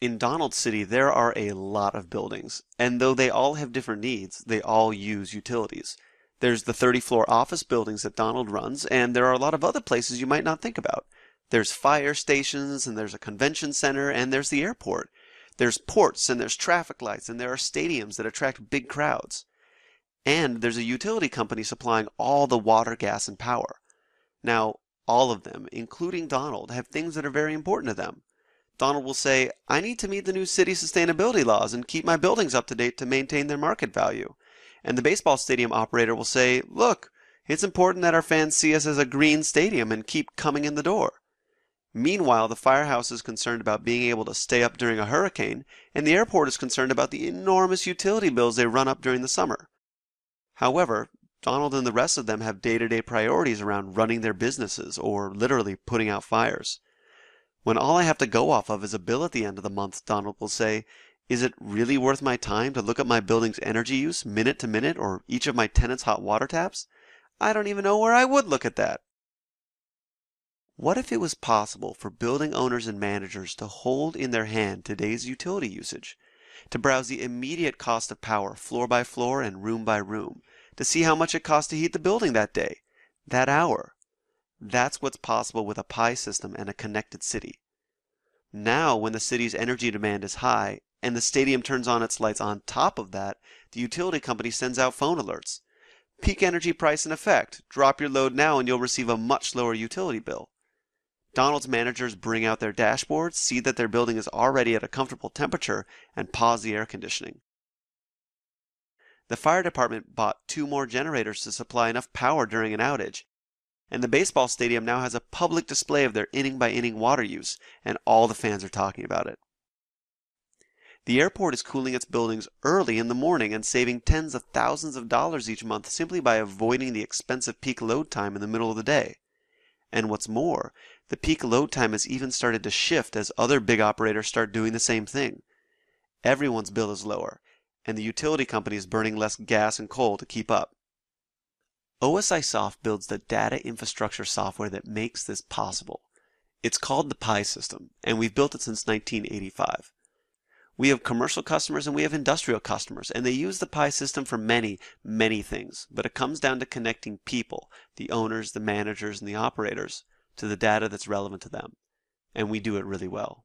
In Donald City, there are a lot of buildings, and though they all have different needs, they all use utilities. There's the 30-floor office buildings that Donald runs, and there are a lot of other places you might not think about. There's fire stations, and there's a convention center, and there's the airport. There's ports, and there's traffic lights, and there are stadiums that attract big crowds. And there's a utility company supplying all the water, gas, and power. Now, all of them, including Donald, have things that are very important to them. Donald will say, I need to meet the new city sustainability laws and keep my buildings up to date to maintain their market value. And the baseball stadium operator will say, look, it's important that our fans see us as a green stadium and keep coming in the door. Meanwhile, the firehouse is concerned about being able to stay up during a hurricane, and the airport is concerned about the enormous utility bills they run up during the summer. However, Donald and the rest of them have day-to-day priorities around running their businesses or literally putting out fires. When all I have to go off of is a bill at the end of the month, Donald will say, is it really worth my time to look at my building's energy use minute to minute or each of my tenants' hot water taps? I don't even know where I would look at that. What if it was possible for building owners and managers to hold in their hand today's utility usage, to browse the immediate cost of power floor by floor and room by room, to see how much it costs to heat the building that day, that hour? That's what's possible with a PI system and a connected city. Now, when the city's energy demand is high, and the stadium turns on its lights on top of that, the utility company sends out phone alerts. Peak energy price in effect. Drop your load now and you'll receive a much lower utility bill. Donald's managers bring out their dashboards, see that their building is already at a comfortable temperature, and pause the air conditioning. The fire department bought 2 more generators to supply enough power during an outage, and the baseball stadium now has a public display of their inning-by-inning water use, and all the fans are talking about it. The airport is cooling its buildings early in the morning and saving tens of thousands of dollars each month simply by avoiding the expensive peak load time in the middle of the day. And what's more, the peak load time has even started to shift as other big operators start doing the same thing. Everyone's bill is lower, and the utility company is burning less gas and coal to keep up. OSIsoft builds the data infrastructure software that makes this possible. It's called the PI system, and we've built it since 1985. We have commercial customers and we have industrial customers, and they use the PI system for many, many things, but it comes down to connecting people, the owners, the managers, and the operators, to the data that's relevant to them. And we do it really well.